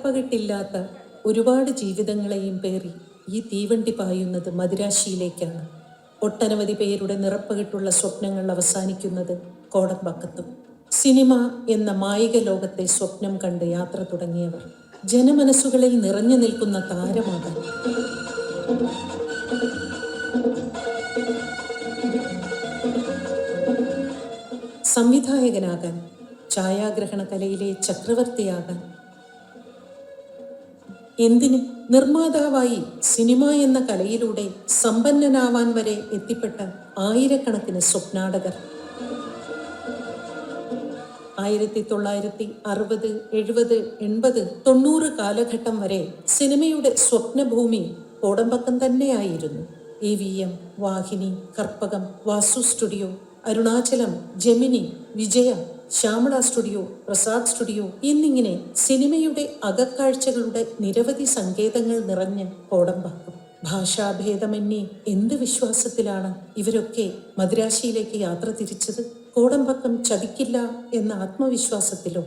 നിറപ്പകിട്ടില്ലാത്ത ഒരുപാട് ജീവിതങ്ങളെയും പേറി ഈ തീവണ്ടി പായുന്നത് മദിരാശിയിലേക്കാണ്. ഒട്ടനവധി പേരുടെ നിറപ്പകിട്ടുള്ള സ്വപ്നങ്ങൾ അവസാനിക്കുന്നത് കോടമ്പാക്കത്തും. സിനിമ എന്ന മായിക ലോകത്തെ സ്വപ്നം കണ്ട് യാത്ര തുടങ്ങിയവർ ജനമനസ്സുകളിൽ നിറഞ്ഞു നിൽക്കുന്ന താരമാകാൻ, സംവിധായകനാകാൻ, ഛായാഗ്രഹണ കലയിലെ ചക്രവർത്തിയാകാൻ, എന്തിന് നിർമ്മാതാവായി സിനിമ എന്ന കലയിലൂടെ സമ്പന്നനാവാൻ വരെ എത്തിപ്പെട്ട ആയിരക്കണക്കിന് സ്വപ്നാടകർ 1960, 70, 70, 80, 90 കാലഘട്ടം വരെ സിനിമയുടെ സ്വപ്നഭൂമി കോടമ്പാക്കം തന്നെയായിരുന്നു. AVM, Vahini, Karpagam, Vasu studio, Arunachalam, Gemini, Vijaya, Shyamala studio, Prasad studio എന്നിങ്ങനെ സിനിമയുടെ അകക്കാഴ്ചകളുടെ നിരവധി സങ്കേതങ്ങൾ നിറഞ്ഞ് കോടമ്പാക്കം. ഭാഷാഭേദമന്യേ എന്ത് വിശ്വാസത്തിലാണ് ഇവരൊക്കെ മദിരാശിയിലേക്ക് യാത്ര തിരിച്ചത്? കോടമ്പാക്കം ചതിക്കില്ല എന്ന ആത്മവിശ്വാസത്തിലോ?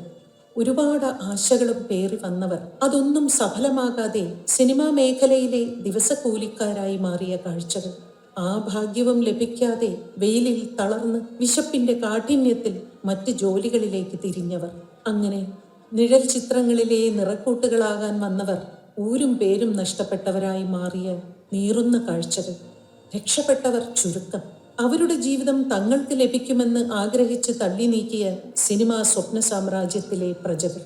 ഒരുപാട് ആശകളും പേറി വന്നവർ അതൊന്നും സഫലമാകാതെ സിനിമാ മേഖലയിലെ ദിവസക്കൂലിക്കാരായി മാറിയ കാഴ്ചകൾ. ആ ഭാഗ്യവും ലഭിക്കാതെ വെയിലിൽ തളർന്ന് വിശപ്പിന്റെ കാഠിന്യത്തിൽ മറ്റ് ജോലികളിലേക്ക് തിരിഞ്ഞവർ. അങ്ങനെ നിഴൽ ചിത്രങ്ങളിലെ നിറക്കൂട്ടുകളാകാൻ വന്നവർ ഊരും പേരും നഷ്ടപ്പെട്ടവരായി മാറിയ നീറുന്ന കാഴ്ചകൾ. രക്ഷപ്പെട്ടവർ ചുരുക്കം. അവരുടെ ജീവിതം തങ്ങൾക്ക് ലഭിക്കുമെന്ന് ആഗ്രഹിച്ച് തള്ളി നീക്കിയ സിനിമാ സ്വപ്ന സാമ്രാജ്യത്തിലെ പ്രജകൾ.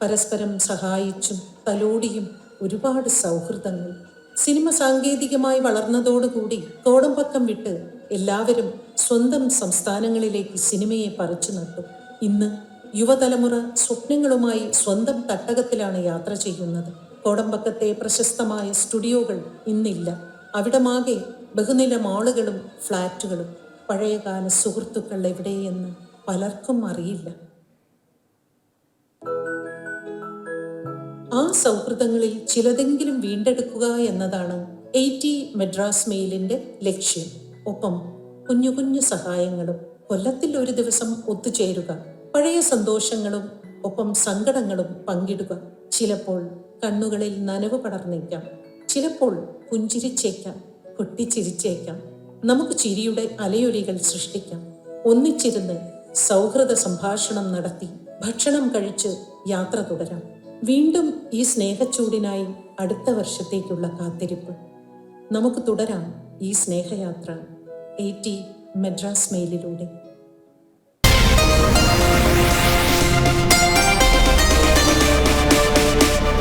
പരസ്പരം സഹായിച്ചും തലോടിയും ഒരുപാട് സൗഹൃദങ്ങൾ. സിനിമ സാങ്കേതികമായി വളർന്നതോടുകൂടി കോടമ്പാക്കം വിട്ട് എല്ലാവരും സ്വന്തം സംസ്ഥാനങ്ങളിലേക്ക് സിനിമയെ പറിച്ചു നട്ടു. ഇന്ന് യുവതലമുറ സ്വപ്നങ്ങളുമായി സ്വന്തം തട്ടകത്തിലാണ് യാത്ര ചെയ്യുന്നത്. കോടമ്പാക്കത്തെ പ്രശസ്തമായ സ്റ്റുഡിയോകൾ ഇന്നില്ല. അവിടമാകെ ബഹുനില മാളുകളും ഫ്ലാറ്റുകളും. പഴയകാല സുഹൃത്തുക്കൾ എവിടെയെന്ന് പലർക്കും അറിയില്ല. ആ സൗഹൃദങ്ങളിൽ ചിലതെങ്കിലും വീണ്ടെടുക്കുക എന്നതാണ് 80 മദ്രാസ് മെയിലിന്റെ ലക്ഷ്യം. ഒപ്പം കുഞ്ഞു കുഞ്ഞു സഹായങ്ങളും. കൊല്ലത്തിൽ ഒരു ദിവസം ഒത്തുചേരുക, പഴയ സന്തോഷങ്ങളും ഒപ്പം സങ്കടങ്ങളും പങ്കിടുക. ചിലപ്പോൾ കണ്ണുകളിൽ നനവ് പടർന്നേക്കാം, ചിലപ്പോൾ പുഞ്ചിരിച്ചേക്കാം, പൊട്ടിച്ചിരിച്ചേക്കാം. നമുക്ക് ചിരിയുടെ അലയൊലികൾ സൃഷ്ടിക്കാം. ഒന്നിച്ചിരുന്ന് സൗഹൃദ സംഭാഷണം നടത്തി ഭക്ഷണം കഴിച്ച് യാത്ര തുടരാം. വീണ്ടും ഈ സ്നേഹച്ചൂടിനായി അടുത്ത വർഷത്തേക്കുള്ള കാത്തിരിപ്പ്. നമുക്ക് തുടരാം ഈ സ്നേഹയാത്ര 80 മദ്രാസ് മെയിലിലൂടെ.